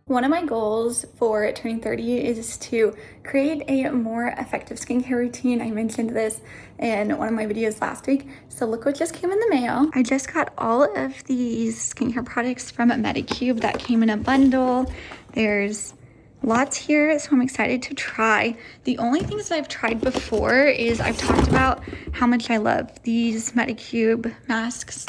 One of my goals for turning 30 is to create a more effective skincare routine. I mentioned this in one of my videos last week. So look what just came in the mail. I just got all of these skincare products from Medicube that came in a bundle. There's lots here, so I'm excited to try. The only things that I've tried before is I've talked about how much I love these Medicube masks.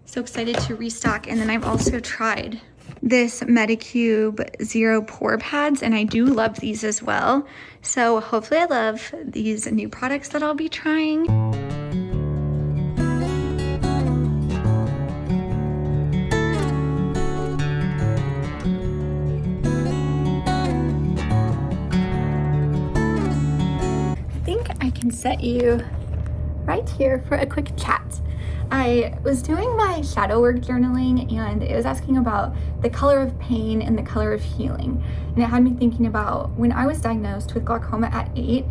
So excited to restock. And then I've also tried this Medicube Zero Pore Pads, and I do love these as well. So hopefully I love these new products that I'll be trying. I think I can set you right here for a quick chat. I was doing my shadow work journaling and it was asking about the color of pain and the color of healing. And it had me thinking about when I was diagnosed with glaucoma at 8,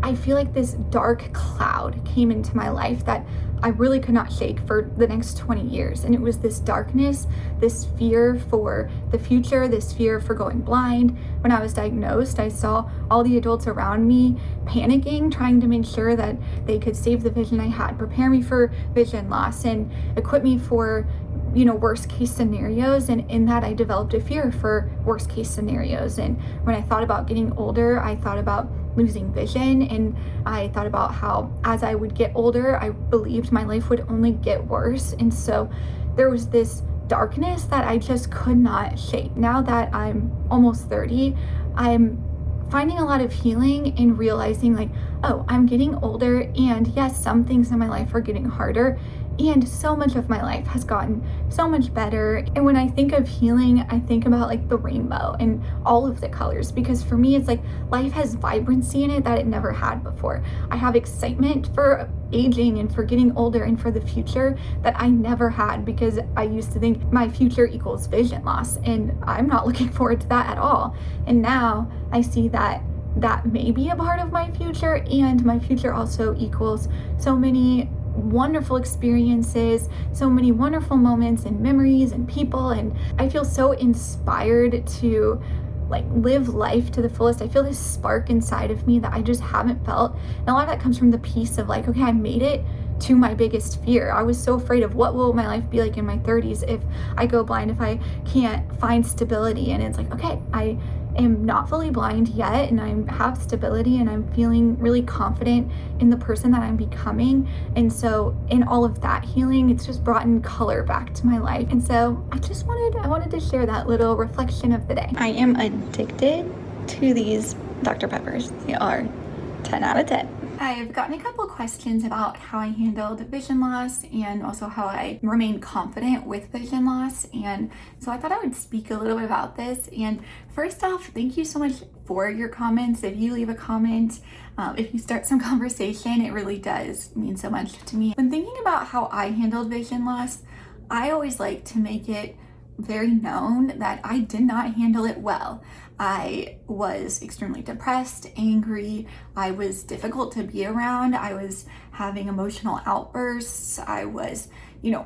I feel like this dark cloud came into my life that I really could not shake for the next 20 years. And it was this darkness, this fear for the future, this fear for going blind. When I was diagnosed, I saw all the adults around me panicking, trying to make sure that they could save the vision I had, prepare me for vision loss, and equip me for worst case scenarios. And in that, I developed a fear for worst case scenarios. And when I thought about getting older, I thought about losing vision, and I thought about how as I would get older, I believed my life would only get worse. And so there was this darkness that I just could not shake. Now that I'm almost 30, I'm finding a lot of healing in realizing like, oh, I'm getting older, and yes, some things in my life are getting harder, and so much of my life has gotten so much better. And when I think of healing, I think about like the rainbow and all of the colors, because for me, it's like life has vibrancy in it that it never had before. I have excitement for aging and for getting older and for the future that I never had, because I used to think my future equals vision loss, and I'm not looking forward to that at all. And now I see that may be a part of my future, and my future also equals so many wonderful experiences, so many wonderful moments and memories and people. And I feel so inspired to like live life to the fullest. I feel this spark inside of me that I just haven't felt. And a lot of that comes from the piece of like, okay, I made it to my biggest fear. I was so afraid of what will my life be like in my 30s if I go blind, if I can't find stability. And it's like, okay, I am not fully blind yet, and I have stability, and I'm feeling really confident in the person that I'm becoming. And so in all of that healing, it's just brought in color back to my life. And so I wanted to share that little reflection of the day. I am addicted to these Dr. Peppers. They are 10 out of 10. I've gotten a couple of questions about how I handled vision loss, and also how I remained confident with vision loss. And so I thought I would speak a little bit about this. And first off, thank you so much for your comments. If you leave a comment, if you start some conversation, it really does mean so much to me. When thinking about how I handled vision loss, I always like to make it very known that I did not handle it well. I was extremely depressed, angry. I was difficult to be around. I was having emotional outbursts. I was,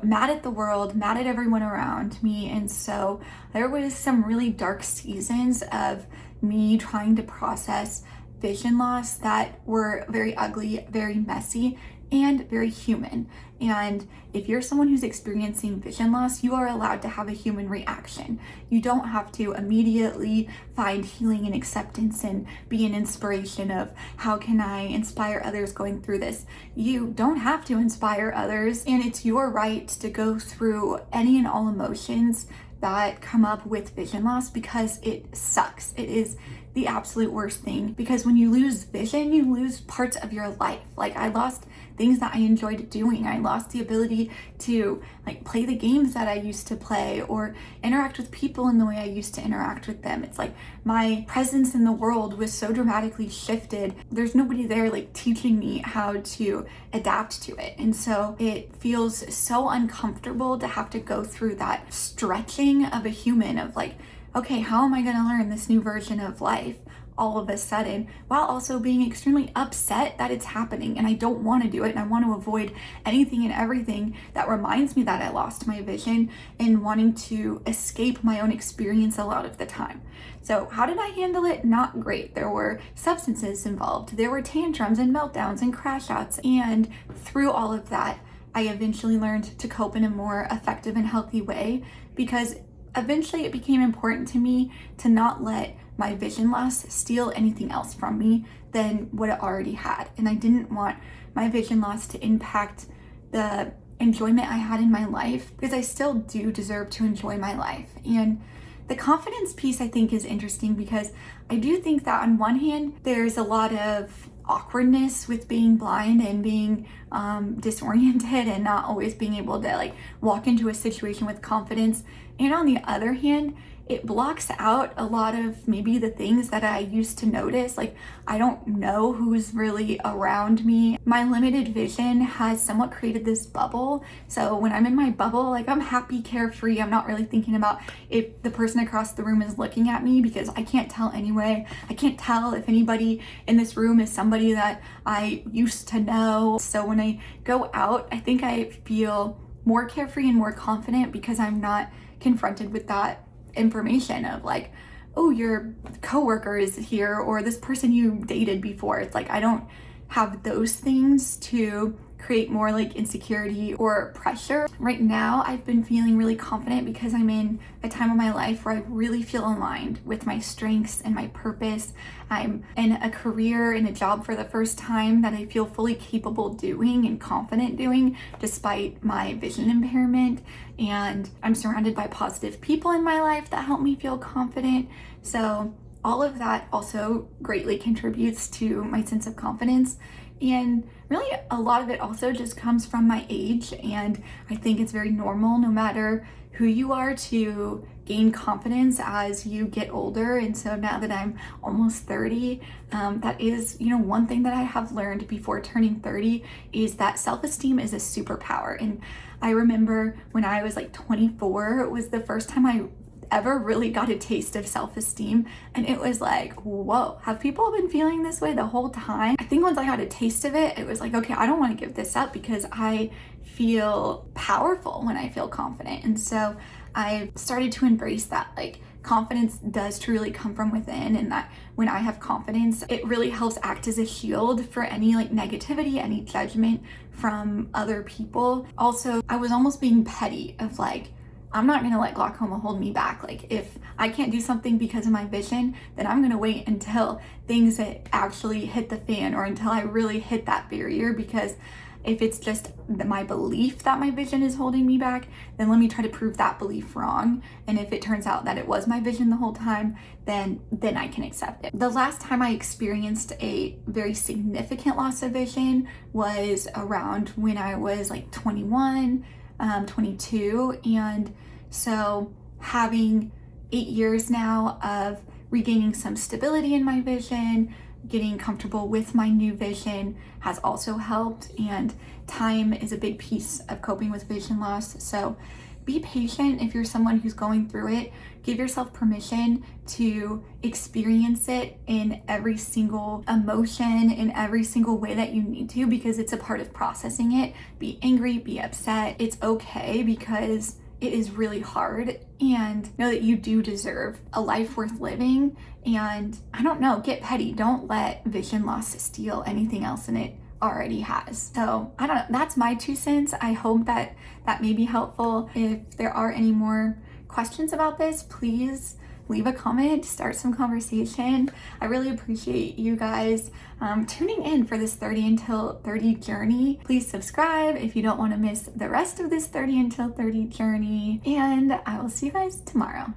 mad at the world, mad at everyone around me. And so there was some really dark seasons of me trying to process vision loss that were very ugly, very messy, and very human. And if you're someone who's experiencing vision loss, you are allowed to have a human reaction. You don't have to immediately find healing and acceptance and be an inspiration of how can I inspire others going through this. You don't have to inspire others, and it's your right to go through any and all emotions that come up with vision loss, because it sucks. It is the absolute worst thing, because when you lose vision, you lose parts of your life. Like, I lost things that I enjoyed doing. I lost the ability to like play the games that I used to play, or interact with people in the way I used to interact with them. It's like my presence in the world was so dramatically shifted. There's nobody there like teaching me how to adapt to it. And so it feels so uncomfortable to have to go through that stretching of a human, of like, okay, how am I going to learn this new version of life all of a sudden, while also being extremely upset that it's happening and I don't want to do it, and I want to avoid anything and everything that reminds me that I lost my vision, and wanting to escape my own experience a lot of the time. So how did I handle it? Not great. There were substances involved. There were tantrums and meltdowns and crash outs. And through all of that, I eventually learned to cope in a more effective and healthy way, because eventually it became important to me to not let my vision loss steal anything else from me than what it already had. And I didn't want my vision loss to impact the enjoyment I had in my life, because I still do deserve to enjoy my life. And the confidence piece, I think, is interesting, because I do think that on one hand, there's a lot of awkwardness with being blind and being disoriented and not always being able to like walk into a situation with confidence. And on the other hand, it blocks out a lot of maybe the things that I used to notice. Like, I don't know who's really around me. My limited vision has somewhat created this bubble. So when I'm in my bubble, like, I'm happy, carefree. I'm not really thinking about if the person across the room is looking at me, because I can't tell anyway. I can't tell if anybody in this room is somebody that I used to know. So when I go out, I think I feel more carefree and more confident, because I'm not confronted with that information of like, oh, your coworker is here, or this person you dated before. It's like I don't have those things to create more like insecurity or pressure. Right now, I've been feeling really confident because I'm in a time of my life where I really feel aligned with my strengths and my purpose. I'm in a career, in a job for the first time that I feel fully capable doing and confident doing despite my vision impairment. And I'm surrounded by positive people in my life that help me feel confident. So all of that also greatly contributes to my sense of confidence. And really, a lot of it also just comes from my age. And I think it's very normal, no matter who you are, to gain confidence as you get older. And so now that I'm almost 30, that is, one thing that I have learned before turning 30 is that self-esteem is a superpower. And I remember when I was like 24, it was the first time I ever really got a taste of self-esteem, and it was like, whoa, have people been feeling this way the whole time? I think once I got a taste of it, it was like, okay, I don't want to give this up, because I feel powerful when I feel confident. And so I started to embrace that, like, confidence does truly come from within, and that when I have confidence, it really helps act as a shield for any like negativity, any judgment from other people. Also, I was almost being petty of like, I'm not gonna let glaucoma hold me back. Like, if I can't do something because of my vision, then I'm gonna wait until things that actually hit the fan, or until I really hit that barrier. Because if it's just my belief that my vision is holding me back, then let me try to prove that belief wrong. And if it turns out that it was my vision the whole time, then I can accept it. The last time I experienced a very significant loss of vision was around when I was like 21, 22. And so having 8 years now of regaining some stability in my vision, getting comfortable with my new vision has also helped. And time is a big piece of coping with vision loss. So be patient if you're someone who's going through it. Give yourself permission to experience it in every single emotion, in every single way that you need to, because it's a part of processing it. Be angry, be upset. It's okay, because it is really hard. And know that you do deserve a life worth living. And I don't know, get petty. Don't let vision loss steal anything else in it already has. So I don't know, that's my 2 cents. I hope that may be helpful. If there are any more questions about this, please leave a comment, start some conversation. I really appreciate you guys tuning in for this 30 Until 30 journey. Please subscribe if you don't want to miss the rest of this 30 Until 30 journey, and I will see you guys tomorrow.